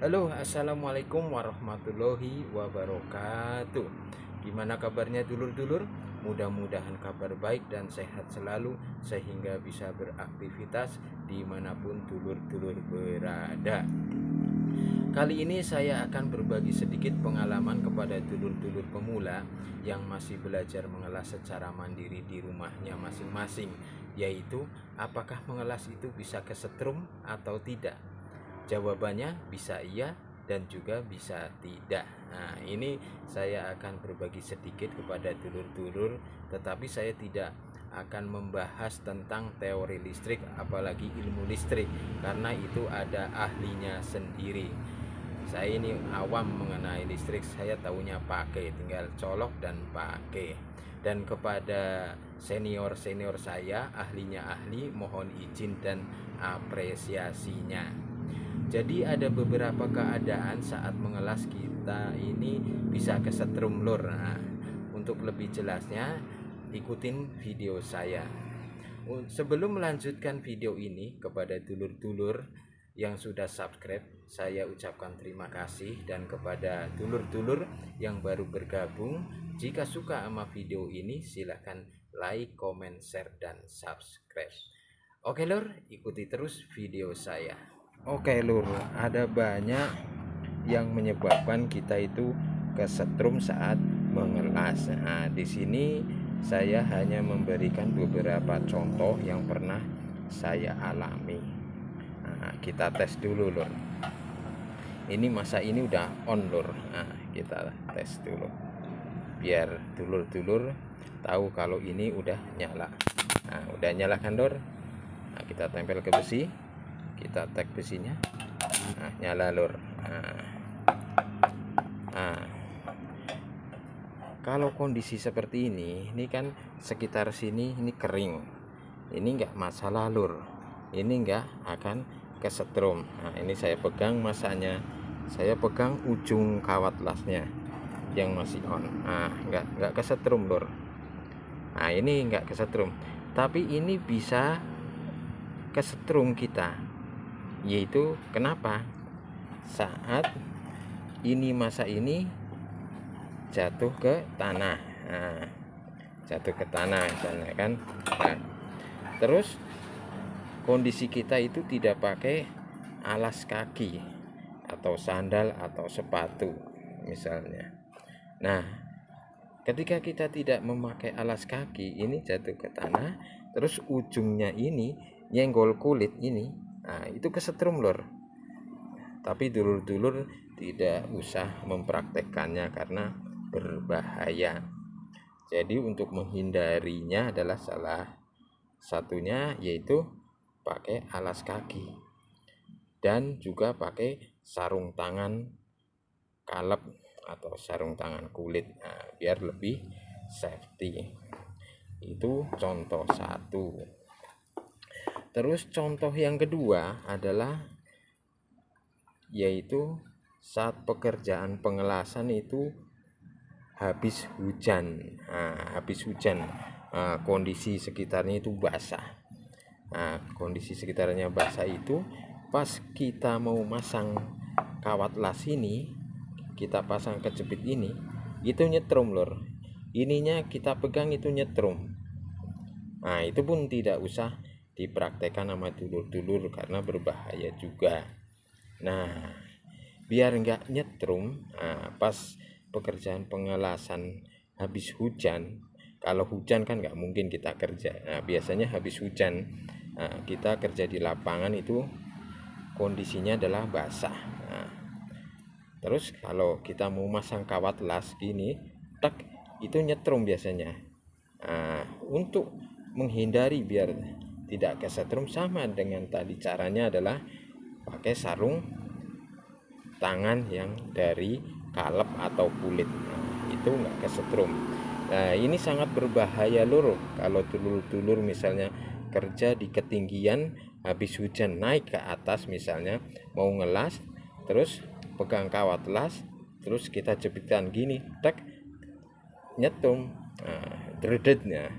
Halo, assalamualaikum warahmatullahi wabarakatuh. Gimana kabarnya dulur-dulur? Mudah-mudahan kabar baik dan sehat selalu sehingga bisa beraktivitas dimanapun dulur-dulur berada. Kali ini saya akan berbagi sedikit pengalaman kepada dulur-dulur pemula yang masih belajar mengelas secara mandiri di rumahnya masing-masing, yaitu apakah mengelas itu bisa kesetrum atau tidak. Jawabannya bisa iya dan juga bisa tidak. Nah, ini saya akan berbagi sedikit kepada dulur-dulur, tetapi saya tidak akan membahas tentang teori listrik apalagi ilmu listrik karena itu ada ahlinya sendiri. Saya ini awam mengenai listrik, saya tahunya pakai, tinggal colok dan pakai. Dan kepada senior-senior saya, ahlinya ahli, mohon izin dan apresiasinya. Jadi ada beberapa keadaan saat mengelas kita ini bisa kesetrum lur. Nah, untuk lebih jelasnya ikutin video saya. Sebelum melanjutkan video ini, kepada dulur-dulur yang sudah subscribe, saya ucapkan terima kasih. Dan kepada dulur-dulur yang baru bergabung, jika suka sama video ini silahkan like, comment, share, dan subscribe. Oke lur, ikuti terus video saya. Oke lur, ada banyak yang menyebabkan kita itu kesetrum saat mengelas. Nah, di sini saya hanya memberikan beberapa contoh yang pernah saya alami. Nah, kita tes dulu lur. Ini masa ini udah on lur. Nah, kita tes dulu biar dulur-dulur tahu kalau ini udah nyala. Nah, udah nyala kan lur. Nah, kita tempel ke besi, kita tag besinya. Nah, nyala lur. Nah, kalau kondisi seperti ini kan sekitar sini ini kering, ini enggak masalah lur, ini enggak akan kesetrum. Nah, ini saya pegang masanya, saya pegang ujung kawat lasnya yang masih on. Nah, enggak kesetrum lur. Nah, ini enggak kesetrum, tapi ini bisa kesetrum kita, yaitu kenapa? Saat ini masa ini jatuh ke tanah. Nah, jatuh ke tanah misalnya kan. Nah, terus kondisi kita itu tidak pakai alas kaki atau sandal atau sepatu misalnya. Nah, ketika kita tidak memakai alas kaki, ini jatuh ke tanah, terus ujungnya ini nyenggol kulit ini, nah itu kesetrum lor. Tapi dulur-dulur tidak usah mempraktekkannya karena berbahaya. Jadi untuk menghindarinya adalah salah satunya yaitu pakai alas kaki dan juga pakai sarung tangan kalep atau sarung tangan kulit, nah, biar lebih safety. Itu contoh satu. Terus contoh yang kedua adalah yaitu saat pekerjaan pengelasan itu habis hujan. Kondisi sekitarnya itu basah. Nah, kondisi sekitarnya basah itu pas kita mau masang kawat las ini, kita pasang kejepit ini, itu nyetrum lor. Ininya kita pegang itu nyetrum. Nah, itu pun tidak usah dipraktekkan sama dulur-dulur karena berbahaya juga. Nah, biar nggak nyetrum, pas pekerjaan pengelasan habis hujan, kalau hujan kan nggak mungkin kita kerja. Nah, biasanya habis hujan, kita kerja di lapangan itu kondisinya adalah basah. Nah, terus kalau kita mau masang kawat las gini, tak itu nyetrum biasanya. Nah, untuk menghindari biar tidak kesetrum sama dengan tadi, caranya adalah pakai sarung tangan yang dari kalep atau kulit. Nah, itu nggak kesetrum. Nah, ini sangat berbahaya lur kalau dulur-dulur misalnya kerja di ketinggian, habis hujan naik ke atas misalnya mau ngelas, terus pegang kawat las, terus kita jepitkan gini, tak nyetum, dredetnya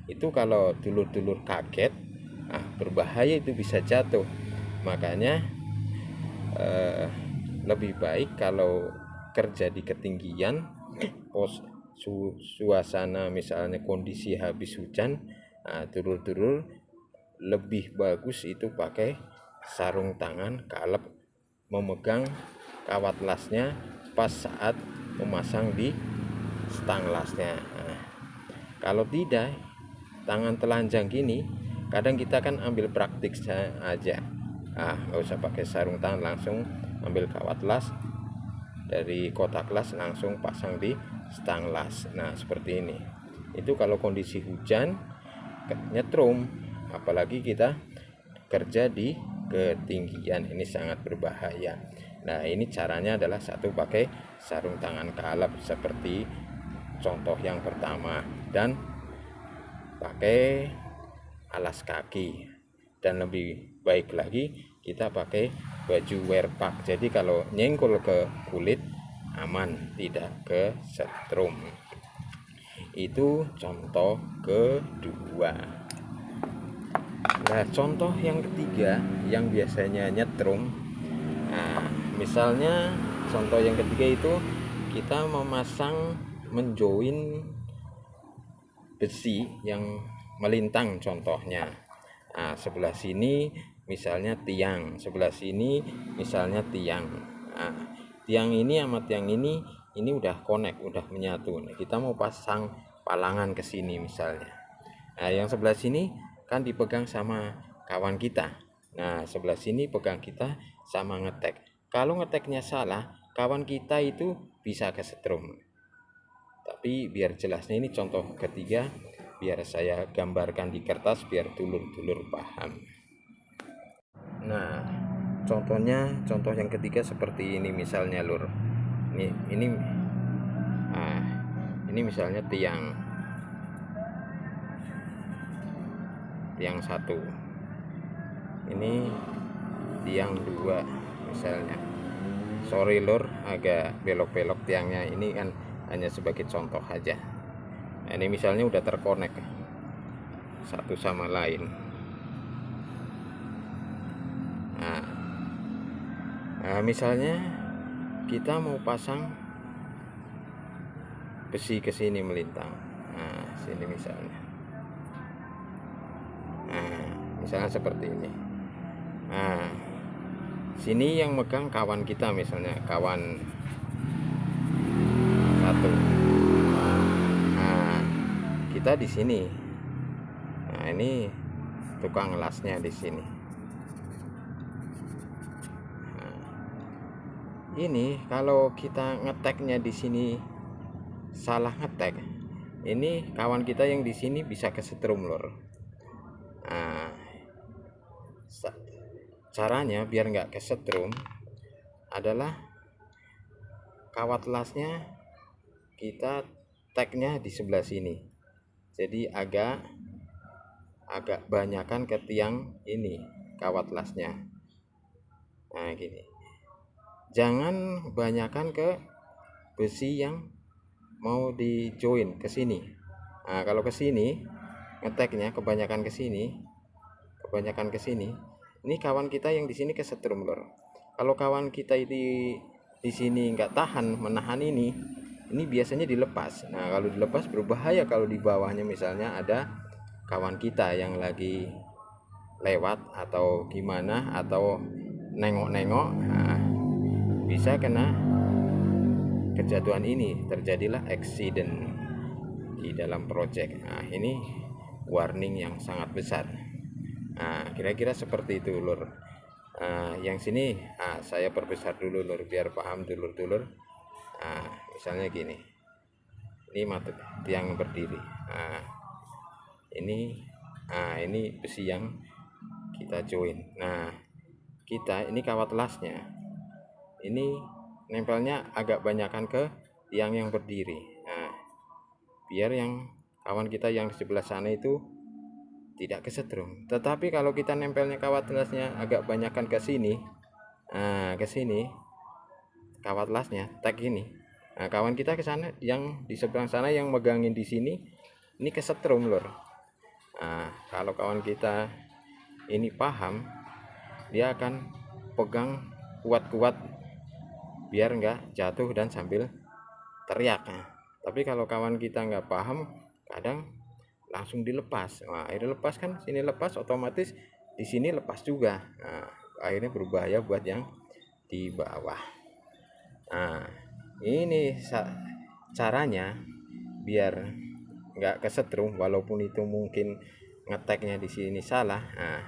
itu kalau dulur-dulur kaget, berbahaya, itu bisa jatuh. Makanya lebih baik kalau kerja di ketinggian, suasana misalnya kondisi habis hujan, dulur-dulur lebih bagus itu pakai sarung tangan kalau memegang kawat lasnya pas saat memasang di stang lasnya. Kalau tidak, tangan telanjang gini, kadang kita kan ambil praktik aja, nggak usah pakai sarung tangan, langsung ambil kawat las dari kotak las langsung pasang di stang las. Nah seperti ini. Itu kalau kondisi hujan nyetrum, apalagi kita kerja di ketinggian, ini sangat berbahaya. Nah ini caranya adalah satu, pakai sarung tangan kalap seperti contoh yang pertama, dan pakai alas kaki, dan lebih baik lagi kita pakai baju wear pack, jadi kalau nyenggol ke kulit aman, tidak ke setrum. Itu contoh kedua. Nah contoh yang ketiga yang biasanya nyetrum, misalnya contoh yang ketiga itu kita memasang menjoin besi yang melintang contohnya. Sebelah sini misalnya tiang, sebelah sini misalnya tiang. Tiang ini sama tiang ini udah connect, udah menyatu. Nah, kita mau pasang palangan ke sini misalnya. Yang sebelah sini kan dipegang sama kawan kita. Nah, sebelah sini pegang kita sama ngetek. Kalau ngeteknya salah, kawan kita itu bisa kesetrum. Tapi biar jelasnya ini contoh ketiga, biar saya gambarkan di kertas biar dulur-dulur paham. Nah, contoh yang ketiga seperti ini misalnya lur. Ini misalnya tiang satu. Ini tiang 2 misalnya. Sorry lur, agak belok-belok tiangnya, ini kan hanya sebagai contoh aja. Nah, ini misalnya udah terkonek satu sama lain. Nah, misalnya kita mau pasang besi ke sini melintang. Nah, sini misalnya. Nah, misalnya seperti ini. Nah, sini yang megang kawan kita, misalnya kawan satu. Nah, kita di sini. Nah, ini tukang lasnya di sini. Nah, ini kalau kita ngeteknya di sini salah ngetek, ini kawan kita yang di sini bisa kesetrum lor. Nah, caranya biar nggak kesetrum adalah kawat lasnya kita teknya di sebelah sini, jadi agak banyakan ke tiang ini kawat lasnya. Nah gini, jangan banyakan ke besi yang mau di join ke sini. Nah kalau ke sini ngeteknya kebanyakan ke sini, ini kawan kita yang di sini kesetrum lor. Kalau kawan kita di sini nggak menahan ini biasanya dilepas. Nah kalau dilepas berbahaya, kalau di bawahnya misalnya ada kawan kita yang lagi lewat atau gimana, atau nengok-nengok, bisa kena kejatuhan ini, terjadilah accident di dalam project. Nah ini warning yang sangat besar. Nah kira-kira seperti itu lur. Yang sini saya perbesar dulu lur biar paham dulur-dulur. Misalnya gini, ini matut tiang berdiri. Ini besi yang kita join. Nah kita ini kawat lasnya ini nempelnya agak banyakan ke tiang yang berdiri. Nah biar yang kawan kita yang di sebelah sana itu tidak kesetrum. Tetapi kalau kita nempelnya kawat lasnya agak banyakan ke sini, ke sini kawat lasnya tag ini, kawan kita ke sana yang di seberang sana yang megangin di sini, ini kesetrum lor. Kalau kawan kita ini paham, dia akan pegang kuat-kuat biar nggak jatuh dan sambil teriak. Nah, tapi kalau kawan kita nggak paham, kadang langsung dilepas. Nah, akhirnya lepas kan, sini lepas otomatis di sini lepas juga. Nah, akhirnya berbahaya buat yang di bawah. Nah, ini caranya biar nggak kesetrum, walaupun itu mungkin ngeteknya di sini salah. Nah,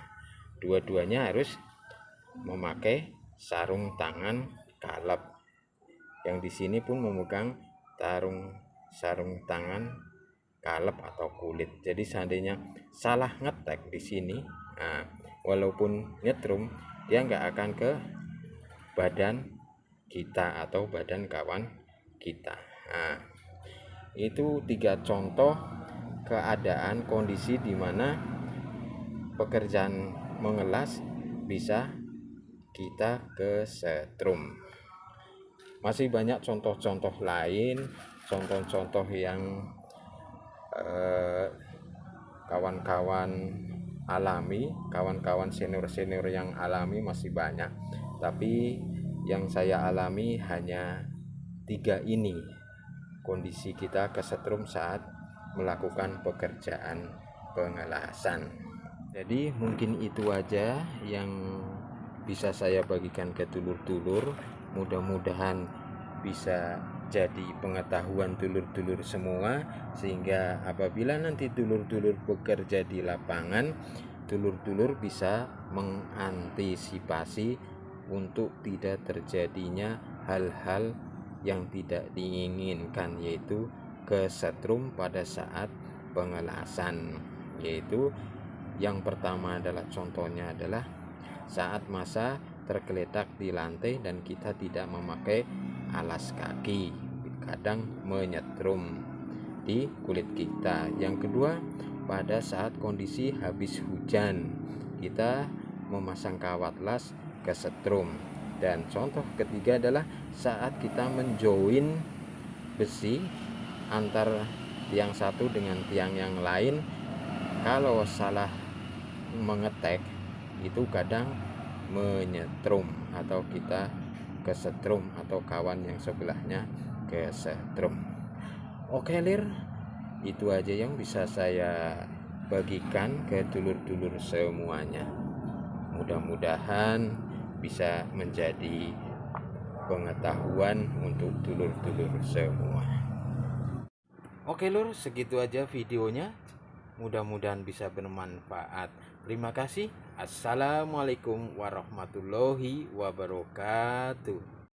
dua-duanya harus memakai sarung tangan kalep. Yang di sini pun memegang sarung tangan kalep atau kulit. Jadi seandainya salah ngetek di sini, nah, walaupun nyetrum, dia nggak akan ke badan kita atau badan kawan kita. Nah, itu 3 contoh keadaan kondisi di mana pekerjaan mengelas bisa kita kesetrum. Masih banyak contoh-contoh lain, contoh-contoh yang kawan-kawan alami, kawan-kawan senior-senior yang alami masih banyak, tapi yang saya alami hanya 3 ini, kondisi kita kesetrum saat melakukan pekerjaan pengelasan. Jadi mungkin itu aja yang bisa saya bagikan ke dulur-dulur. Mudah-mudahan bisa jadi pengetahuan dulur-dulur semua, sehingga apabila nanti dulur-dulur bekerja di lapangan, dulur-dulur bisa mengantisipasi untuk tidak terjadinya hal-hal yang tidak diinginkan, yaitu kesetrum pada saat pengelasan. Yaitu yang pertama adalah, contohnya adalah saat masa tergeletak di lantai dan kita tidak memakai alas kaki, kadang menyetrum di kulit kita. Yang kedua, pada saat kondisi habis hujan, kita memasang kawat las kesetrum. Dan contoh ketiga adalah saat kita menjoin besi antar tiang satu dengan tiang yang lain, kalau salah mengetek itu kadang menyetrum atau kita kesetrum atau kawan yang sebelahnya kesetrum. Oke Lir, itu aja yang bisa saya bagikan ke dulur-dulur semuanya. Mudah-mudahan bisa menjadi pengetahuan untuk dulur-dulur semua. Oke Lur, segitu aja videonya. Mudah-mudahan bisa bermanfaat. Terima kasih. Assalamualaikum warahmatullahi wabarakatuh.